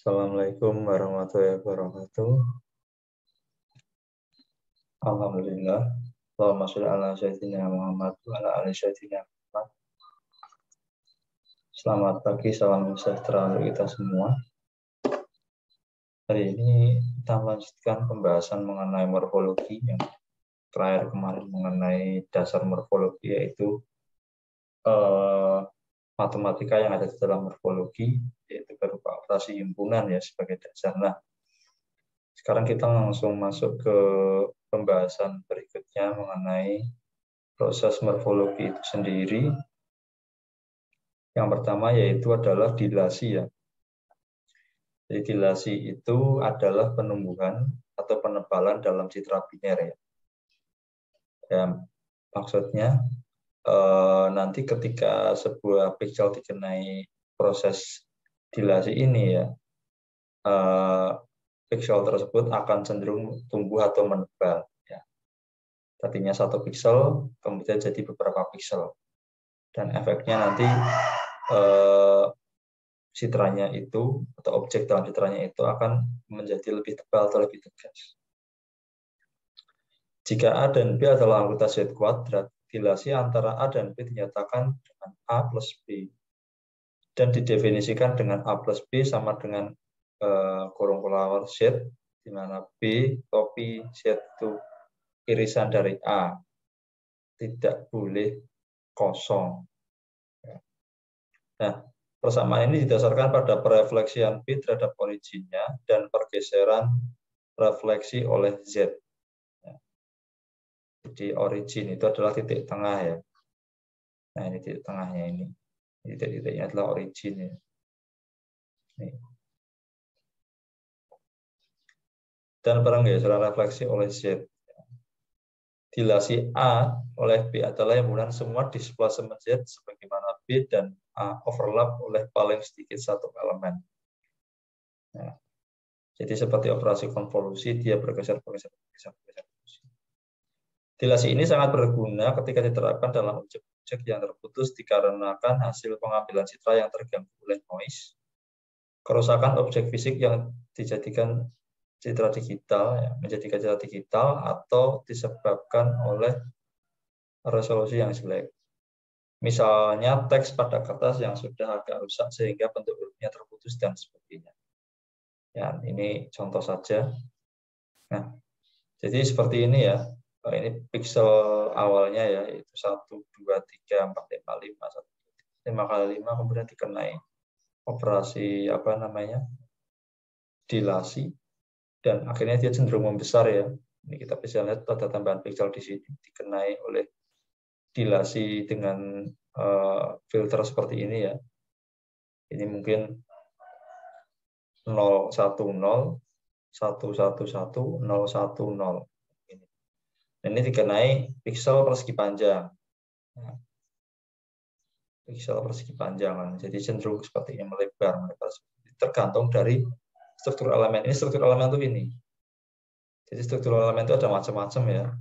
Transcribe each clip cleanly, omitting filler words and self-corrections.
Assalamualaikum warahmatullahi wabarakatuh. Alhamdulillah. Allahumma sholli ala sayyidina Muhammad wa ala ali sayyidina Muhammad. Selamat pagi, salam sejahtera untuk kita semua. Hari ini kita melanjutkan pembahasan mengenai morfologi yang terakhir kemarin mengenai dasar morfologi, yaitu matematika yang ada di dalam morfologi, yaitu berupa operasi himpunan ya sebagai dasar. Nah, sekarang kita langsung masuk ke pembahasan berikutnya mengenai proses morfologi itu sendiri. Yang pertama yaitu adalah dilasi ya. Jadi dilasi itu adalah penumbuhan atau penebalan dalam citra biner ya. Ya, maksudnya nanti ketika sebuah piksel dikenai proses dilasi ini ya, piksel tersebut akan cenderung tumbuh atau menebal. Ya. Tadinya 1 piksel, kemudian jadi beberapa piksel. Dan efeknya nanti citranya itu, atau objek dalam citranya itu akan menjadi lebih tebal atau lebih tegas. Jika A dan B adalah anggota Z kuadrat, dilasi antara A dan B dinyatakan dengan A plus B. Dan didefinisikan dengan A plus B sama dengan kurung kelawar Z, di mana B topi Z itu irisan dari A. Tidak boleh kosong. Nah, persamaan ini didasarkan pada perefleksian B terhadap originnya dan pergeseran refleksi oleh Z. Jadi origin itu adalah titik tengah ya. Nah, ini titik tengahnya ini. Titik-titiknya adalah origin ya. Nih. Dan pergeseran refleksi oleh Z. Dilasi A oleh B adalah himpunan semua displacement Z sebagaimana B dan A overlap oleh paling sedikit 1 elemen. Nah, jadi seperti operasi konvolusi, dia bergeser. Dilasi ini sangat berguna ketika diterapkan dalam objek-objek yang terputus dikarenakan hasil pengambilan citra yang terganggu oleh noise, kerusakan objek fisik yang dijadikan citra digital, ya, menjadikan citra digital, atau disebabkan oleh resolusi yang jelek. Misalnya teks pada kertas yang sudah agak rusak sehingga bentuk hurufnya terputus dan sebagainya. Ya, ini contoh saja. Nah, jadi seperti ini ya. Ini piksel awalnya ya, itu 1, 2, 3, 4, 5, 5, 5 kali 5, kemudian dikenai operasi dilasi, dan akhirnya dia cenderung membesar ya. Ini kita bisa lihat pada tambahan piksel di sini dikenai oleh dilasi dengan filter seperti ini ya. Ini mungkin 0, 1, 0, 1, 1, 1, 0, 1, 0. Ini dikenai piksel persegi panjang. Piksel persegi panjang. Jadi cenderung seperti ini, melebar. Tergantung dari struktur elemen. Ini struktur elemen itu ini. Jadi struktur elemen itu ada macam-macam ya.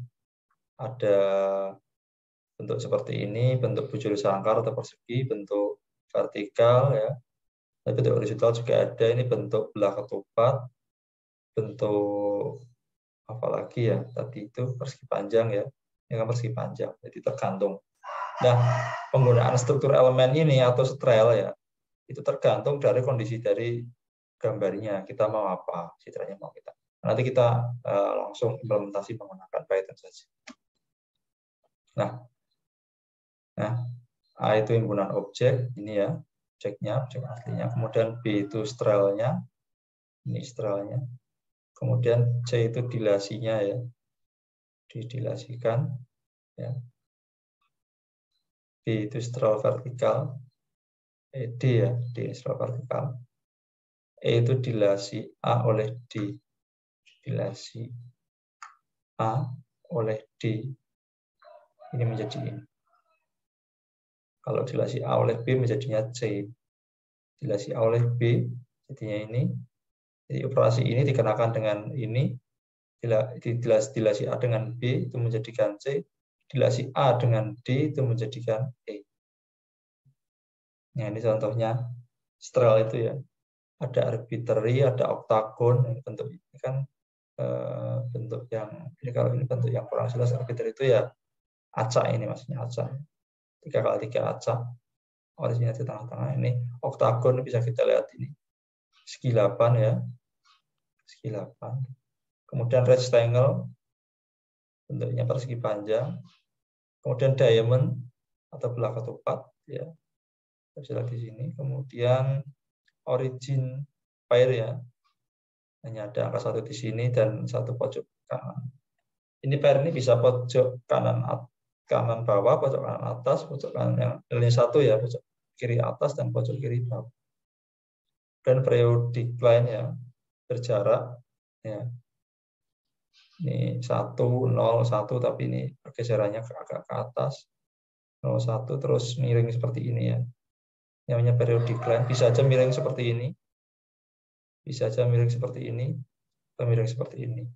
Ada bentuk seperti ini, bentuk bujur sangkar atau persegi, bentuk vertikal ya. Tapi bentuk horizontal juga ada. Ini bentuk belah ketupat, bentuk apalagi ya, tadi itu persegi panjang ya. Ini kan persegi panjang. Jadi tergantung. Nah, penggunaan struktur elemen ini atau strel ya, itu tergantung dari kondisi dari gambarnya. Kita mau apa, citranya mau kita. Nanti kita langsung implementasi menggunakan Python saja. Nah, A itu himpunan objek, ini ya, objeknya, objek aslinya. Kemudian B itu strelnya, ini strelnya. Kemudian C itu dilasinya ya, didilasikan. Ya. B itu strel vertikal, D ya, D strel vertikal. E itu dilasi A oleh D, dilasi A oleh D. Ini menjadi ini. Kalau dilasi A oleh B menjadinya C. Dilasi A oleh B jadinya ini. Jadi operasi ini dikenakan dengan ini. Dilasi A dengan B itu menjadikan C. Dilasi A dengan D itu menjadikan E. Nah, ini contohnya strel itu ya. ada arbitrary, ada octagon. Ini bentuk ini kan bentuk yang ini, kalau ini bentuk yang kurang jelas arbitrary itu ya acak, ini maksudnya acak 3x3 acak, orangnya di tengah-tengah. Ini octagon bisa kita lihat ini segi 8 ya, segi 8. Kemudian rectangle bentuknya persegi panjang. Kemudian diamond atau belah ketupat ya, bisa lihat di sini. Kemudian origin pair ya, hanya ada angka 1 di sini dan 1 pojok kanan. Ini pair ini bisa pojok kanan bawah, pojok kanan atas, pojok kanan yang ini 1 ya, pojok kiri atas dan pojok kiri bawah. Dan periodic line ya, berjarak ya. Ini 1, 0, 1, tapi ini pergeserannya agak ke atas. 0, 1 terus miring seperti ini ya. Namanya periodic line, bisa aja miring seperti ini. Bisa aja miring seperti ini, atau miring seperti ini.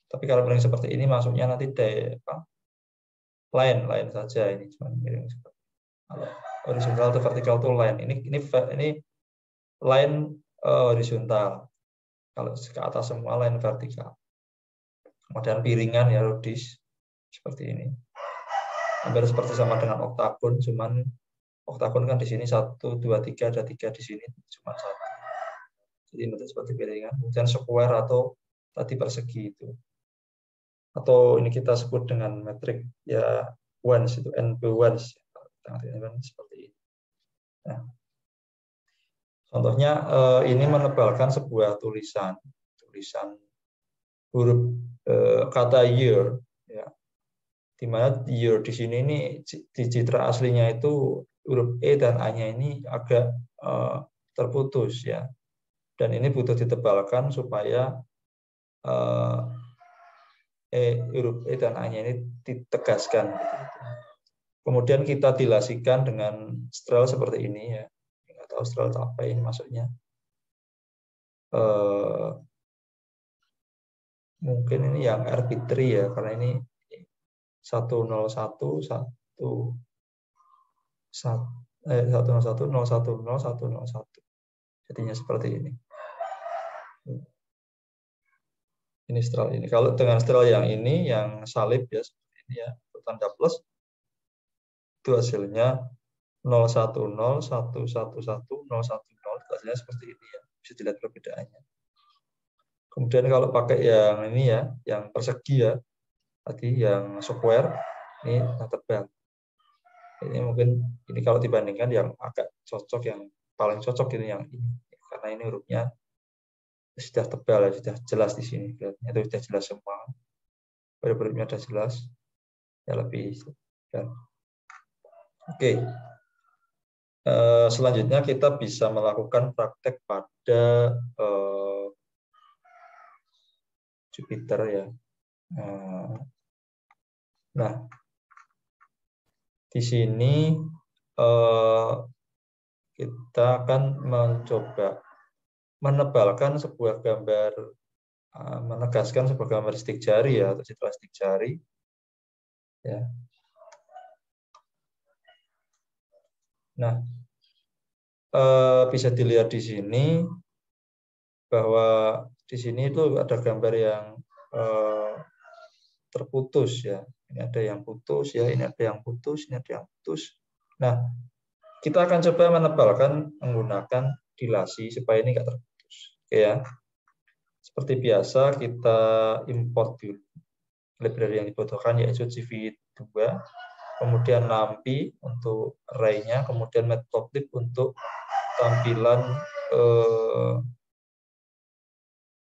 Tapi kalau miring seperti ini masuknya nanti line saja, ini cuma miring seperti ini. Kalau horizontal atau vertikal itu line. Ini line horizontal. Kalau ke atas semua line vertikal. Kemudian piringan ya rodis seperti ini. Hampir seperti sama dengan oktagon, cuman oktagon kan di sini 1, 2, 3, ada 3 di sini, cuma 1. Jadi bentuk seperti piringan. Kemudian square atau tadi persegi itu. Atau ini kita sebut dengan metrik ya ones, itu NP ones. Seperti ini. Nah, contohnya ini menebalkan sebuah tulisan huruf kata year ya, di mana year di sini ini di citra aslinya itu huruf E dan A-nya ini agak terputus ya, dan ini butuh ditebalkan supaya huruf E dan A-nya ini ditegaskan gitu. Kemudian kita dilasikan dengan strel seperti ini ya, nggak tahu strel apa ini maksudnya. Mungkin ini yang arbitrary ya, karena ini 101 jadinya seperti ini. Ini stral ini. Kalau dengan stral yang ini, yang salib ya seperti ini ya, tanda plus, itu hasilnya 010 111 010, hasilnya seperti ini ya. Bisa dilihat perbedaannya. Kemudian kalau pakai yang ini ya, yang persegi ya, tadi yang square, ini tebal. Ini mungkin ini kalau dibandingkan yang agak cocok, yang paling cocok ini yang ini, karena ini hurufnya sudah tebal ya, sudah jelas di sini, itu sudah jelas semua, hurufnya sudah jelas, ya lebih ya. Oke. Selanjutnya kita bisa melakukan praktek pada Jupiter ya. Nah, di sini kita akan mencoba menebalkan sebuah gambar, menegaskan sebuah gambar stick jari ya, atau citra stick jari ya. Nah, bisa dilihat di sini bahwa di sini itu ada gambar yang terputus ya. Ini ada yang putus ya, ini ada yang putus, ini ada yang putus. Nah, kita akan coba menebalkan menggunakan dilasi supaya ini nggak terputus. Oke ya. Seperti biasa kita import dulu library yang dibutuhkan, yaitu CV2, kemudian NumPy untuk array-nya, kemudian Matplotlib untuk tampilan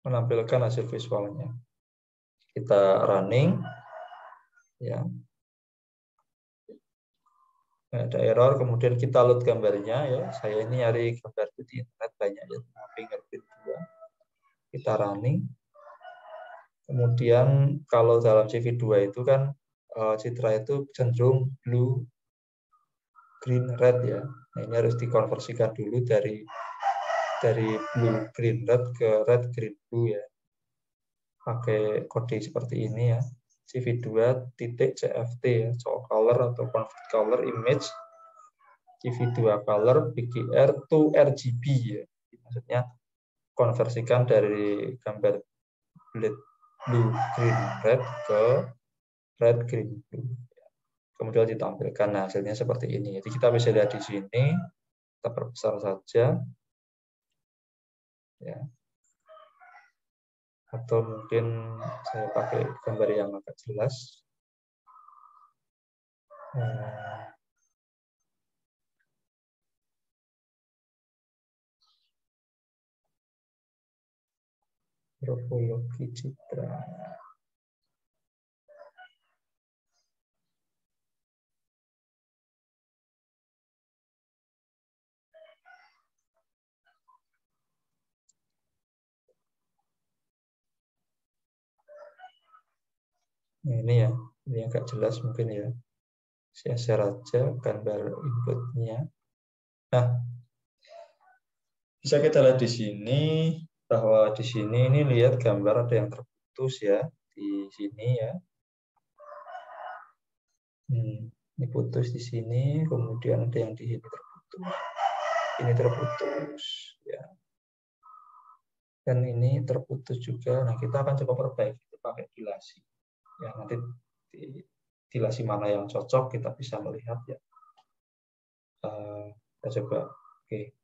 menampilkan hasil visualnya. Kita running ya. Ada error, kemudian kita load gambarnya ya. Saya ini nyari gambar di internet banyak ya, fingerprint 2. Kita running. Kemudian kalau dalam CV2 itu kan citra itu cenderung blue, green, red ya. Nah, ini harus dikonversikan dulu dari blue, green, red ke red, green, blue ya. Pakai kode seperti ini ya. CV2.cft ya, show color atau convert color image. CV2 color BGR to RGB ya. Maksudnya konversikan dari gambar blue green red ke red green blue. Kemudian ditampilkan. Nah, hasilnya seperti ini. Jadi kita bisa lihat di sini. Kita perbesar saja. Ya. Atau mungkin saya pakai gambar yang agak jelas. Morfologi citra. Nah, ini ya, ini agak jelas mungkin ya. Saya share aja gambar inputnya. Nah, bisa kita lihat di sini bahwa di sini ini lihat gambar ada yang terputus ya di sini ya. Ini putus di sini, kemudian ada yang di sini terputus. Ini terputus ya. Dan ini terputus juga. Nah, kita akan coba perbaiki pakai dilasi. Ya, nanti dilasi mana yang cocok kita bisa melihat ya. Kita coba. Oke.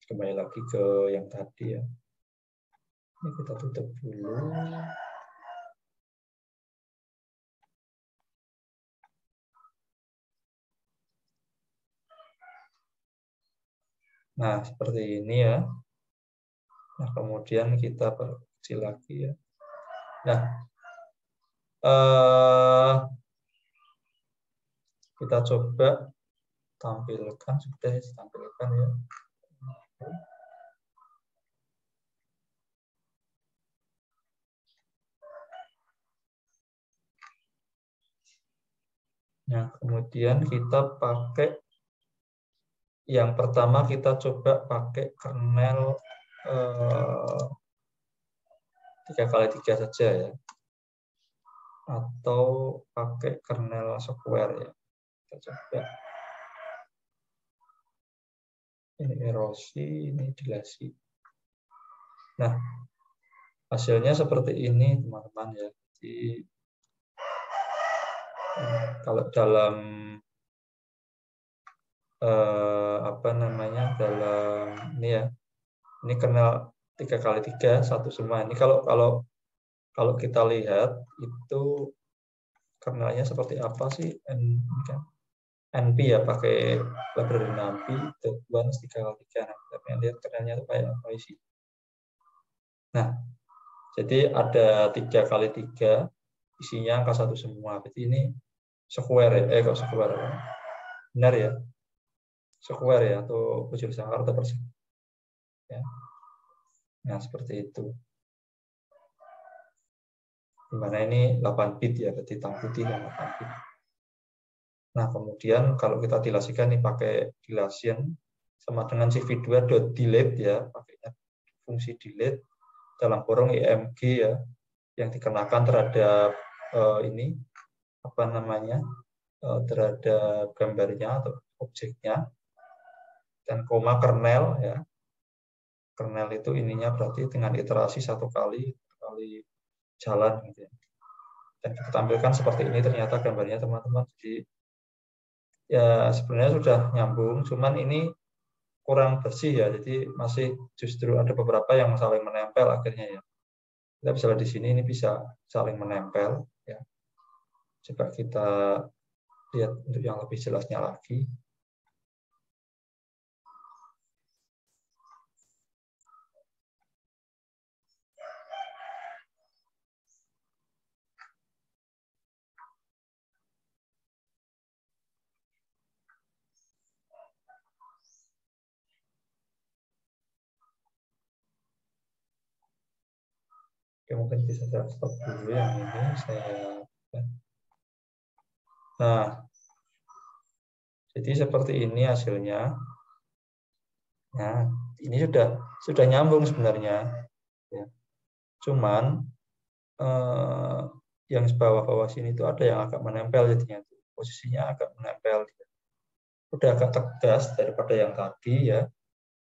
Kembali lagi ke yang tadi ya. Ini kita tutup dulu. Nah, seperti ini ya. Nah, kemudian kita perkecil lagi ya. Nah, kita coba tampilkan, sudah ditampilkan ya. Nah, kemudian kita pakai yang pertama kita coba pakai kernel 3x3 saja ya. Atau pakai kernel square ya. Kita coba. Ini erosi, ini dilasi. Nah, hasilnya seperti ini teman-teman ya. Jadi kalau dalam dalam ini ya, ini kernel 3x3 satu semua. Ini kalau kita lihat itu kernelnya seperti apa sih? NP ya, pakai library NumPy .1 3x3. Nah, kita pengen lihat kernelnya itu kayak apa sih? Nah, jadi ada 3x3 isinya angka satu semua. Berarti ini square ya, kok square ya? Benar ya? Square ya, atau bujur sangkar atau persegi. Ya. Nah, seperti itu. Dimana ini 8 bit ya, berarti hitam putih yang 8 bit. Nah, kemudian kalau kita dilasikan ini pakai dilasian sama dengan cv2.delete ya, pakainya fungsi delete dalam kurung img ya, yang dikenakan terhadap ini apa namanya terhadap gambarnya atau objeknya, dan koma kernel ya. Kernel itu ininya berarti dengan iterasi satu kali jalan gitu ya. Dan kita tampilkan seperti ini ternyata gambarnya teman-teman. Jadi ya sebenarnya sudah nyambung, cuman ini kurang bersih ya. Jadi masih justru ada beberapa yang saling menempel akhirnya ya. Kita bisa lihat di sini ini bisa saling menempel ya. Coba kita lihat untuk yang lebih jelasnya lagi. Oke, mungkin bisa saya stop dulu yang ini. Nah, jadi seperti ini hasilnya. Nah, ini sudah nyambung sebenarnya. Ya. Cuman yang bawah-bawah sini itu ada yang agak menempel jadinya. Posisinya agak menempel. udah agak tegas daripada yang tadi ya.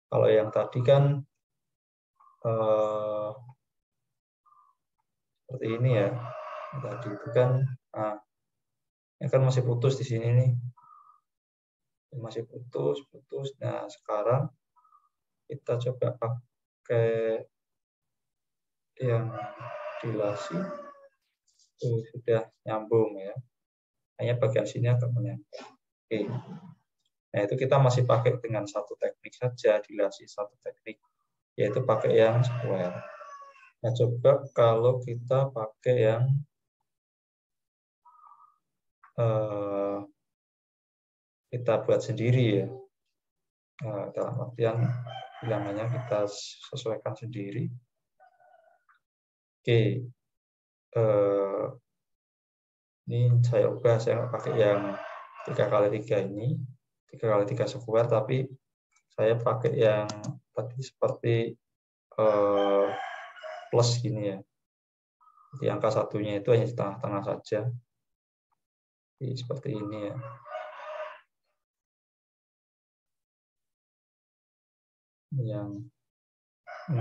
Kalau yang tadi kan seperti ini ya. Tadi itu kan, nah, ini kan masih putus di sini nih, masih putus. Nah sekarang kita coba pakai yang dilasi, sudah nyambung ya. Hanya bagian sini agak menempel. Oke. Nah itu kita masih pakai dengan satu teknik saja, dilasi satu teknik, yaitu pakai yang square. Nah coba kalau kita pakai yang kita buat sendiri ya. Dalam artian bilangannya kita sesuaikan sendiri. Oke, ini saya ubah, saya pakai yang 3x3 ini, 3x3 square, tapi saya pakai yang tadi seperti plus gini ya. Jadi angka satunya itu hanya di tengah-tengah saja. Jadi seperti ini ya. Yang 0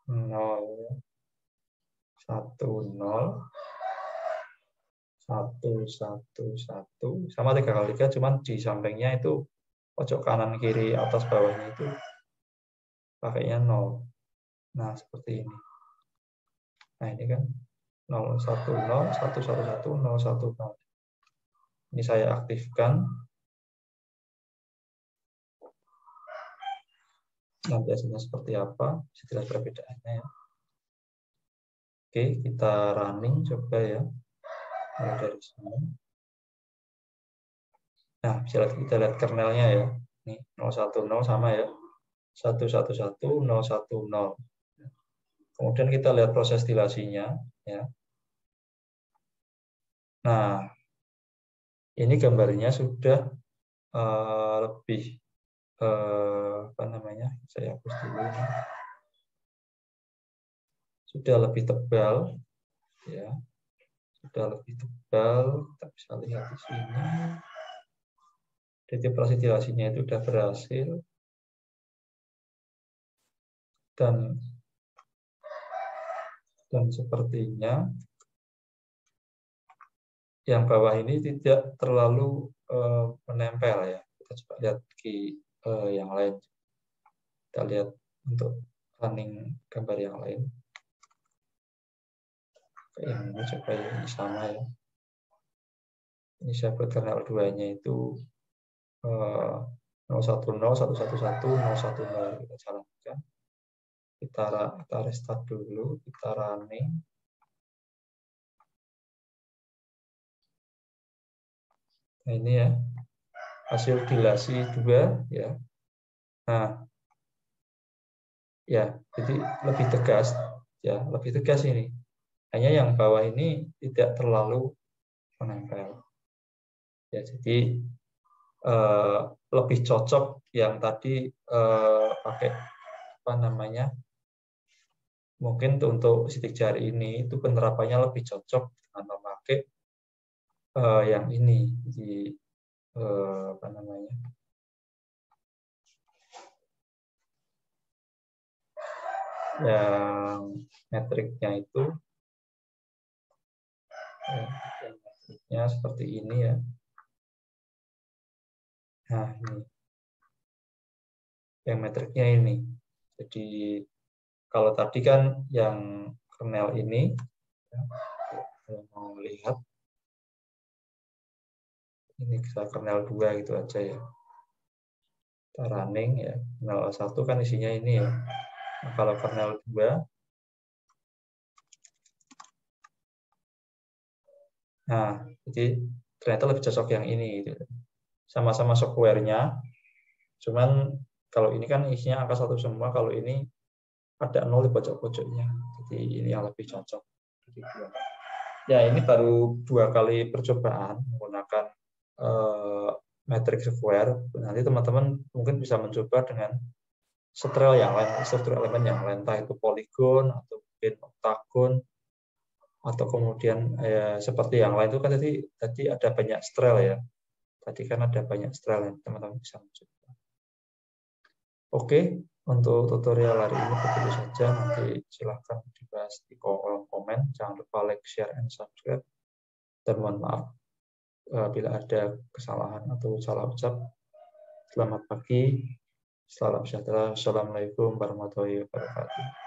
0 1 0 1 1 1 sama 3x3, cuman di sampingnya itu pojok kanan kiri atas bawahnya itu pakainya 0. Nah seperti ini. Nah ini kan 0 1 0 1 1 1 0 1 0. Ini saya aktifkan. Nanti hasilnya seperti apa, setelah perbedaannya ya. Oke, kita running coba ya. Mulai dari sini. Nah, kita lihat kernelnya ya. Ini 010 sama ya. 111 010. Kemudian kita lihat proses dilasinya ya. Nah, ini gambarnya sudah lebih apa namanya? Saya hapus dulu ini. Sudah lebih tebal ya. Sudah lebih tebal, kita bisa lihat di sini. Jadi operasi dilasinya itu sudah berhasil. Dan sepertinya yang bawah ini tidak terlalu menempel ya. Kita coba lihat di yang lain. Kita lihat untuk running gambar yang lain. Yang ini coba ini sama ya. Ini saya buat kernel 2-nya itu 010 111 010. Kita jalankan. Kita restart dulu, kita running. Nah ini ya, hasil dilasi 2 ya. Nah, ya, jadi lebih tegas ya, lebih tegas ini. Hanya yang bawah ini tidak terlalu menempel. Ya, jadi lebih cocok yang tadi pakai apa namanya? Mungkin untuk sidik jari ini itu penerapannya lebih cocok dengan memakai yang ini di apa namanya? Yang metriknya itu metriknya seperti ini ya. Nah, ini. Yang metriknya ini. Jadi kalau tadi kan yang kernel ini, kalau mau lihat, ini kita kernel 2 gitu aja ya. Kita running ya, kernel 1 kan isinya ini ya. Nah, kalau kernel 2, nah jadi ternyata lebih cocok yang ini. Gitu. Sama-sama software-nya, cuman kalau ini kan isinya angka 1 semua, kalau ini ada 0 di pojok-pojoknya. Jadi ini yang lebih cocok. Ya, ini baru 2 kali percobaan menggunakan metrik square. Nanti teman-teman mungkin bisa mencoba dengan struktur yang lain, struktur elemen yang lain, entah itu poligon atau mungkin oktagon atau kemudian ya, seperti yang lain itu kan tadi ada banyak style ya. Tadi kan ada banyak style yang teman-teman bisa mencoba. Oke, untuk tutorial hari ini begitu saja. Nanti silahkan dibahas di kolom komen. Jangan lupa like, share, and subscribe. Dan mohon maaf bila ada kesalahan atau salah ucap. Selamat pagi, salam sejahtera. Assalamualaikum warahmatullahi wabarakatuh.